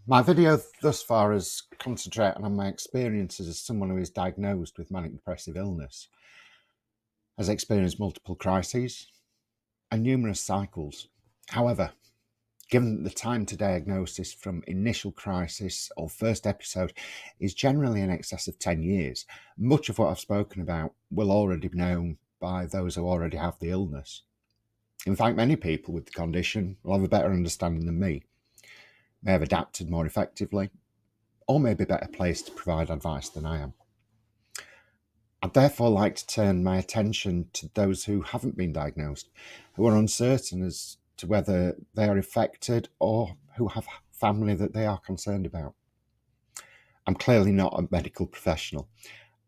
My video thus far has concentrated on my experiences as someone who is diagnosed with manic depressive illness, has experienced multiple crises and numerous cycles. However, given that the time to diagnosis from initial crisis or first episode is generally in excess of 10 years, much of what I've spoken about will already be known by those who already have the illness. In fact, many people with the condition will have a better understanding than me, may have adapted more effectively, or may be better placed to provide advice than I am. I'd therefore like to turn my attention to those who haven't been diagnosed, who are uncertain as to whether they are affected or who have family that they are concerned about. I'm clearly not a medical professional,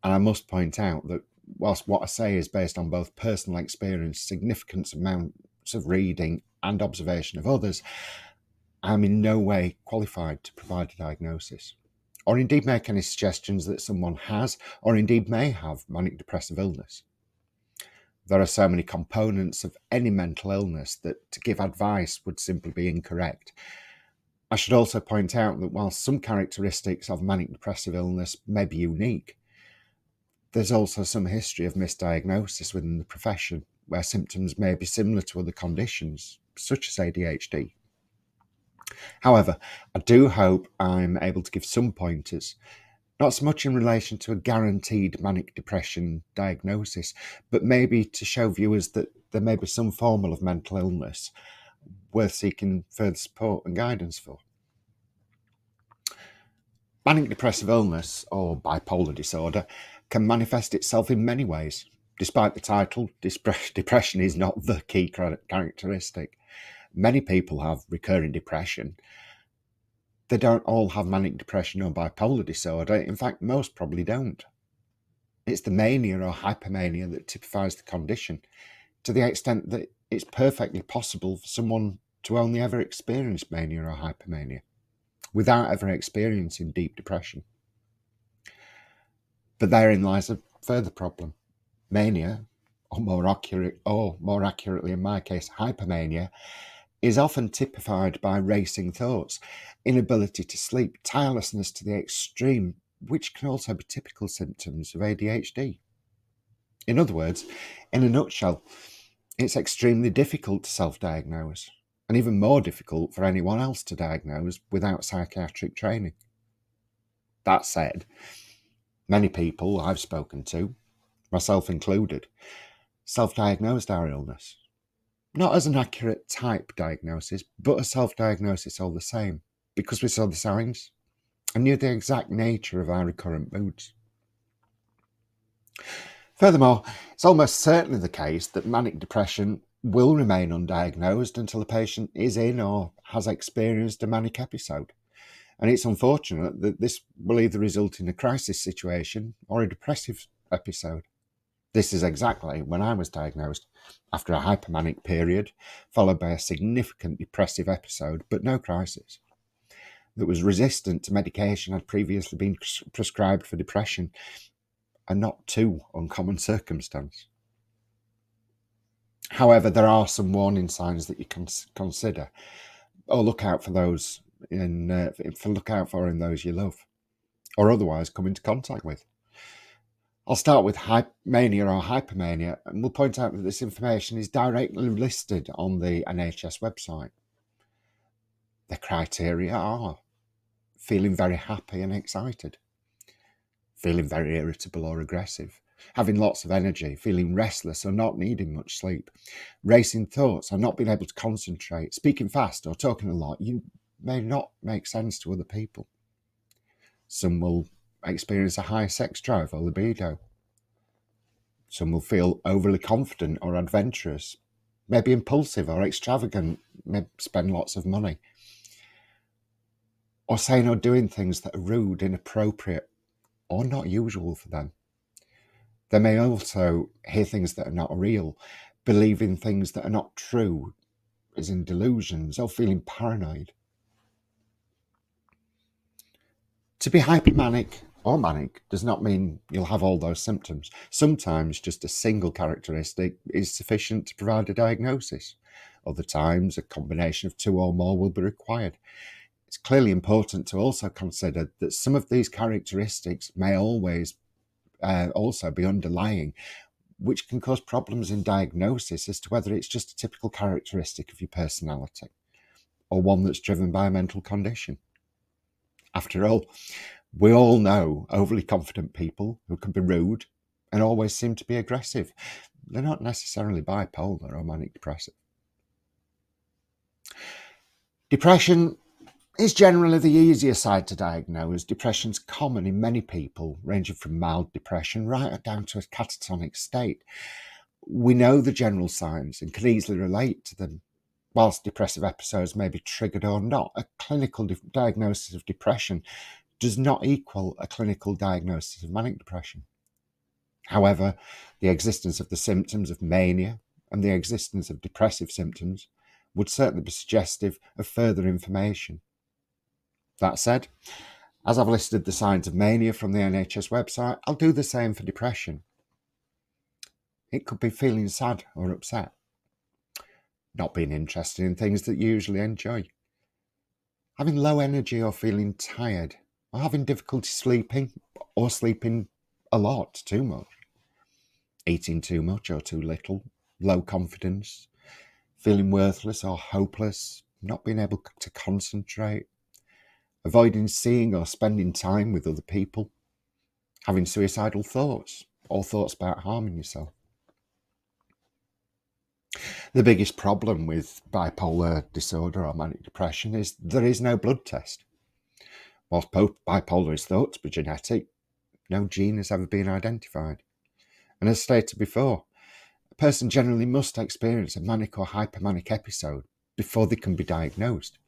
and I must point out that whilst what I say is based on both personal experience, significant amounts of reading and observation of others, I'm in no way qualified to provide a diagnosis, or indeed make any suggestions that someone has, or indeed may have, manic depressive illness. There are so many components of any mental illness that to give advice would simply be incorrect. I should also point out that while some characteristics of manic depressive illness may be unique, there's also some history of misdiagnosis within the profession, where symptoms may be similar to other conditions, such as ADHD. However, I do hope I'm able to give some pointers, not so much in relation to a guaranteed manic depression diagnosis, but maybe to show viewers that there may be some form of mental illness worth seeking further support and guidance for. Manic depressive illness, or bipolar disorder, can manifest itself in many ways. Despite the title, depression is not the key characteristic. Many people have recurring depression. They don't all have manic depression or bipolar disorder. In fact, most probably don't. It's the mania or hypomania that typifies the condition, to the extent that it's perfectly possible for someone to only ever experience mania or hypomania without ever experiencing deep depression. But therein lies a further problem. Mania, or more accurately in my case, hypomania, is often typified by racing thoughts, inability to sleep, tirelessness to the extreme, which can also be typical symptoms of ADHD. In other words, in a nutshell, it's extremely difficult to self-diagnose, and even more difficult for anyone else to diagnose without psychiatric training. That said, many people I've spoken to, myself included, self-diagnosed our illness. Not as an accurate type diagnosis, but a self-diagnosis all the same, because we saw the signs and knew the exact nature of our recurrent moods. Furthermore, it's almost certainly the case that manic depression will remain undiagnosed until the patient is in or has experienced a manic episode. And it's unfortunate that this will either result in a crisis situation or a depressive episode. This is exactly when I was diagnosed, after a hypomanic period, followed by a significant depressive episode, but no crisis, that was resistant to medication had previously been prescribed for depression, a not too uncommon circumstance. However, there are some warning signs that you can consider, or look out for those in those you love, or otherwise come into contact with. I'll start with mania or hypomania, and we'll point out that this information is directly listed on the NHS website. The criteria are feeling very happy and excited, feeling very irritable or aggressive, having lots of energy, feeling restless or not needing much sleep, racing thoughts or not being able to concentrate, speaking fast or talking a lot. You may not make sense to other people. Some will experience a high sex drive or libido. Some will feel overly confident or adventurous, maybe impulsive or extravagant, maybe spend lots of money, or saying or doing things that are rude, inappropriate, or not usual for them. They may also hear things that are not real, believing things that are not true, as in delusions, or feeling paranoid. To be hypomanic or manic does not mean you'll have all those symptoms. Sometimes just a single characteristic is sufficient to provide a diagnosis. Other times, a combination of two or more will be required. It's clearly important to also consider that some of these characteristics may always also be underlying, which can cause problems in diagnosis as to whether it's just a typical characteristic of your personality or one that's driven by a mental condition. After all, we all know overly confident people who can be rude and always seem to be aggressive. They're not necessarily bipolar or manic depressive. Depression is generally the easier side to diagnose. Depression's common in many people, ranging from mild depression right down to a catatonic state. We know the general signs and can easily relate to them. Whilst depressive episodes may be triggered or not, a clinical diagnosis of depression does not equal a clinical diagnosis of manic depression. However, the existence of the symptoms of mania and the existence of depressive symptoms would certainly be suggestive of further information. That said, as I've listed the signs of mania from the NHS website, I'll do the same for depression. It could be feeling sad or upset, not being interested in things that you usually enjoy, having low energy or feeling tired, or having difficulty sleeping or sleeping a lot, too much, eating too much or too little, low confidence, feeling worthless or hopeless, not being able to concentrate, avoiding seeing or spending time with other people, having suicidal thoughts or thoughts about harming yourself. The biggest problem with bipolar disorder or manic depression is there is no blood test. Whilst bipolar is thought to be genetic, no gene has ever been identified. And as stated before, a person generally must experience a manic or hypomanic episode before they can be diagnosed.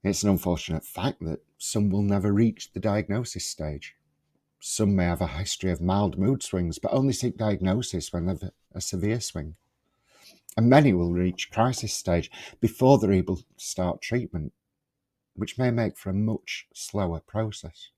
It's an unfortunate fact that some will never reach the diagnosis stage. Some may have a history of mild mood swings, but only seek diagnosis when they've a severe swing. And many will reach crisis stage before they're able to start treatment, which may make for a much slower process.